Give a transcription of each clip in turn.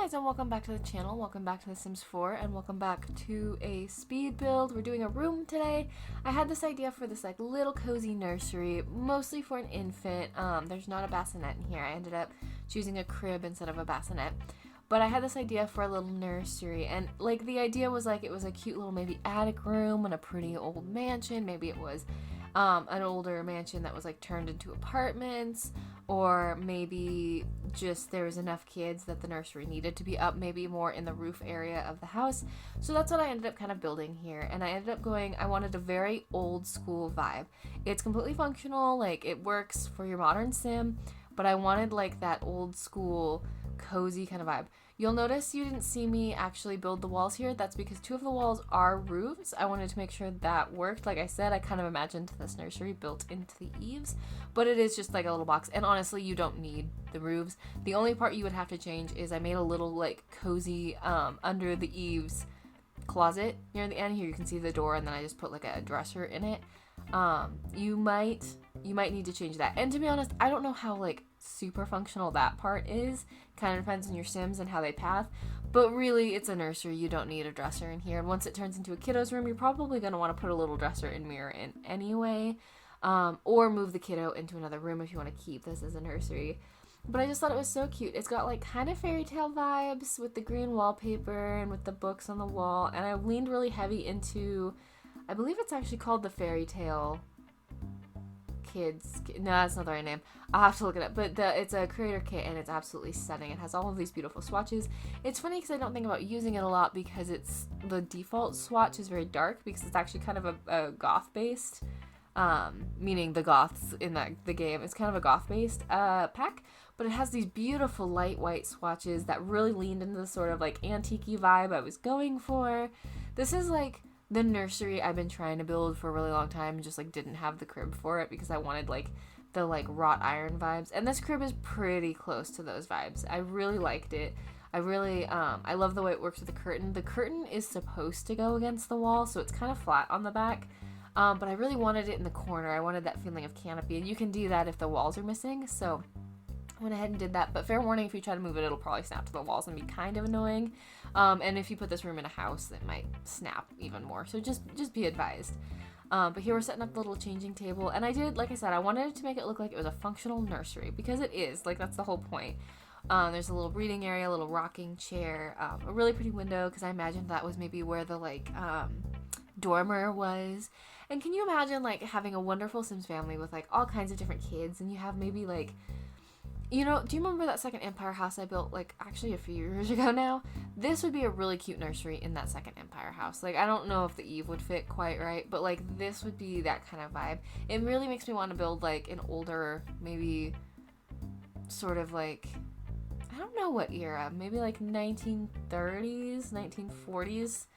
guys, and welcome back to the channel. Welcome back to The Sims 4, and welcome back to a speed build. We're doing a room today. I had this idea for this like little cozy nursery, mostly for an infant. There's not a bassinet in here. I ended up choosing a crib instead of a bassinet. But I had this idea for a little nursery, and like the idea was like it was a cute little maybe attic room in a pretty old mansion. Maybe it was an older mansion that was like turned into apartments, or maybe just there was enough kids that the nursery needed to be up maybe more in the roof area of the house. So that's what I ended up kind of building here, and I ended up I wanted a very old school vibe. It's completely functional, like it works for your modern sim, but I wanted like that old school cozy kind of vibe. You'll notice you didn't see me actually build the walls here. That's because two of the walls are roofs. I wanted to make sure that worked. Like I said, I kind of imagined this nursery built into the eaves, but it is just like a little box. And honestly, you don't need the roofs. The only part you would have to change is I made a little like cozy under the eaves closet near the end. Here you can see the door, and then I just put like a dresser in it. You might need to change that. And to be honest, I don't know how like super functional that part is. Kind of depends on your Sims and how they path, but really it's a nursery. You don't need a dresser in here, and once it turns into a kiddo's room, you're probably going to want to put a little dresser and mirror in anyway, or move the kiddo into another room if you want to keep this as a nursery. But I just thought it was so cute. It's got like kind of fairy tale vibes with the green wallpaper and with the books on the wall, and I leaned really heavy into, I believe it's actually called the Fairy Tale Kids. No, that's not the right name. I'll have to look it up. But it's a creator kit, and it's absolutely stunning. It has all of these beautiful swatches. It's funny because I don't think about using it a lot because the default swatch is very dark, because it's actually kind of a goth based, meaning the goths in the game. It's kind of a goth based pack, but it has these beautiful light white swatches that really leaned into the sort of like antique-y vibe I was going for. This is like the nursery I've been trying to build for a really long time, and just like didn't have the crib for it because I wanted like the like wrought iron vibes, and this crib is pretty close to those vibes. I really liked it. I really I love the way it works with the curtain. The curtain is supposed to go against the wall, so it's kind of flat on the back, but I really wanted it in the corner. I wanted that feeling of canopy, and you can do that if the walls are missing, so I went ahead and did that. But fair warning, if you try to move it, it'll probably snap to the walls and be kind of annoying. And if you put this room in a house, it might snap even more. So just be advised. But here we're setting up the little changing table. And I did, like I said, I wanted to make it look like it was a functional nursery, because it is. Like, that's the whole point. There's a little reading area, a little rocking chair, a really pretty window, because I imagined that was maybe where the, like, dormer was. And can you imagine, like, having a wonderful Sims family with, like, all kinds of different kids, and you have maybe, like, you know, do you remember that second Empire house I built, like, actually a few years ago now? This would be a really cute nursery in that second Empire house. Like, I don't know if the eave would fit quite right, but, like, this would be that kind of vibe. It really makes me want to build, like, an older, maybe sort of, like, I don't know what era, maybe, like, 1930s, 1940s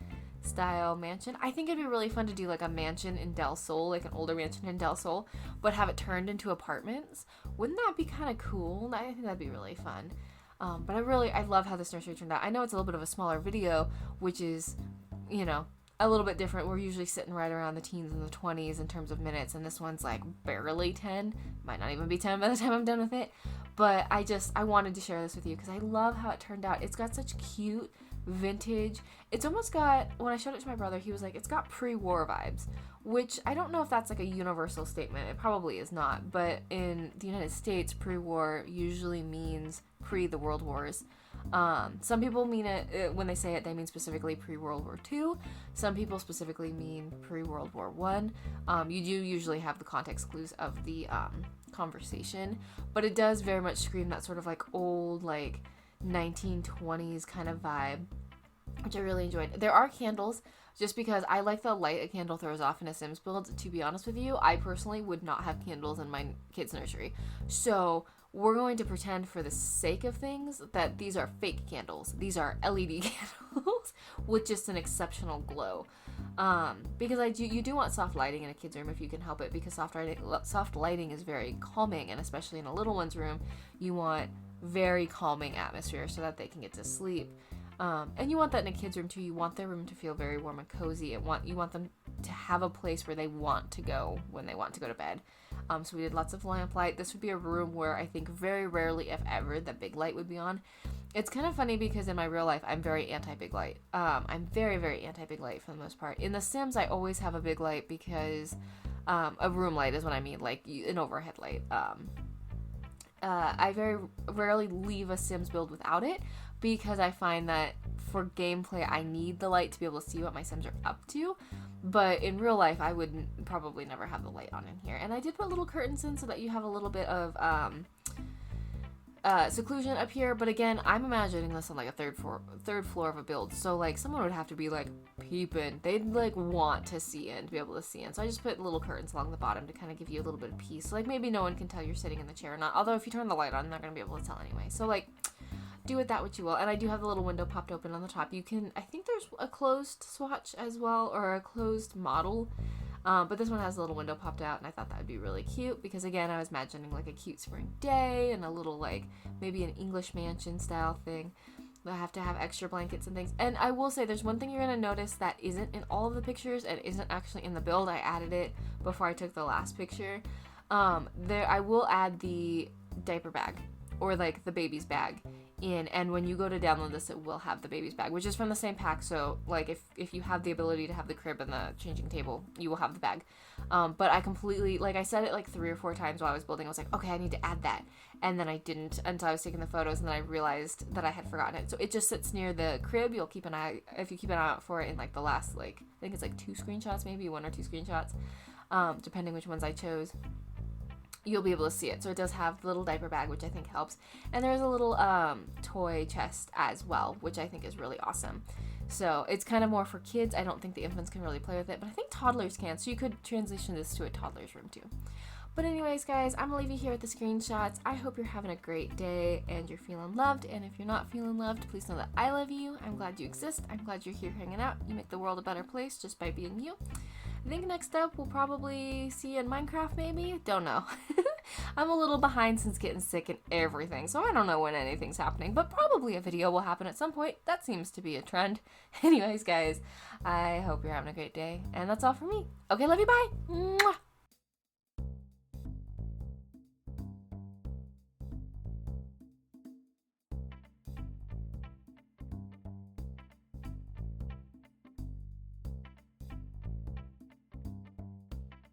style mansion. I think it'd be really fun to do like a mansion in Del Sol, like an older mansion in Del Sol, but have it turned into apartments. Wouldn't that be kind of cool? I think that'd be really fun. But I love how this nursery turned out. I know it's a little bit of a smaller video, which is, you know, a little bit different. We're usually sitting right around the teens and the 20s in terms of minutes, and this one's like barely 10. Might not even be 10 by the time I'm done with it. But I wanted to share this with you because I love how it turned out. It's got such cute vintage. It's almost got, when I showed it to my brother, he was like, it's got pre-war vibes, which I don't know if that's like a universal statement. It probably is not, but in the United States, pre-war usually means pre the World Wars. Some people mean it, when they say it, they mean specifically pre-World War II. Some people specifically mean pre-World War I. You do usually have the context clues of the conversation, but it does very much scream that sort of like old, like 1920s kind of vibe, which I really enjoyed. There are candles, just because I like the light a candle throws off in a Sims build. To be honest with you, I personally would not have candles in my kids' nursery. So we're going to pretend, for the sake of things, that these are fake candles. These are LED candles with just an exceptional glow. Because you do want soft lighting in a kid's room if you can help it, because soft lighting is very calming, and especially in a little one's room, you want very calming atmosphere so that they can get to sleep. And you want that in a kid's room too. You want their room to feel very warm and cozy, and you want them to have a place where they want to go when they want to go to bed. So we did lots of lamplight. This would be a room where I think very rarely, if ever, the big light would be on. It's kind of funny because in my real life, I'm very anti-big light. I'm very, very anti-big light for the most part. In The Sims, I always have a big light because a room light is what I mean, like an overhead light. I very rarely leave a Sims build without it because I find that for gameplay, I need the light to be able to see what my Sims are up to. But in real life, I would probably never have the light on in here. And I did put little curtains in so that you have a little bit of seclusion up here. But again, I'm imagining this on like a third floor of a build. So like someone would have to be like peeping. They'd like want to see in, to be able to see in. So I just put little curtains along the bottom to kind of give you a little bit of peace. So like maybe no one can tell you're sitting in the chair or not. Although if you turn the light on, they're not going to be able to tell anyway. So like, do with that what you will. And I do have the little window popped open on the top. You can, I think there's a closed swatch as well, or a closed model. But this one has a little window popped out, and I thought that would be really cute because, again, I was imagining like a cute spring day and a little like maybe an English mansion style thing. I have to have extra blankets and things. And I will say there's one thing you're going to notice that isn't in all of the pictures and isn't actually in the build. I added it before I took the last picture. I will add the diaper bag, or like the baby's bag in, and when you go to download this, it will have the baby's bag, which is from the same pack. So like if you have the ability to have the crib and the changing table, you will have the bag. But I completely, like I said it like 3 or 4 times while I was building. I was like, okay, I need to add that, and then I didn't until I was taking the photos, and then I realized that I had forgotten it. So it just sits near the crib. You'll keep an eye, if you keep an eye out for it in like the last, like I think it's like 2 screenshots, maybe 1 or 2 screenshots, depending which ones I chose. You'll be able to see it. So it does have the little diaper bag, which I think helps. And there's a little toy chest as well, which I think is really awesome. So it's kind of more for kids. I don't think the infants can really play with it, but I think toddlers can. So you could transition this to a toddler's room too. But anyways, guys, I'm going to leave you here with the screenshots. I hope you're having a great day and you're feeling loved. And if you're not feeling loved, please know that I love you. I'm glad you exist. I'm glad you're here hanging out. You make the world a better place just by being you. I think next up we'll probably see you in Minecraft maybe? Don't know. I'm a little behind since getting sick and everything, so I don't know when anything's happening, but probably a video will happen at some point. That seems to be a trend. Anyways, guys, I hope you're having a great day, and that's all for me. Okay, love you, bye! Mwah!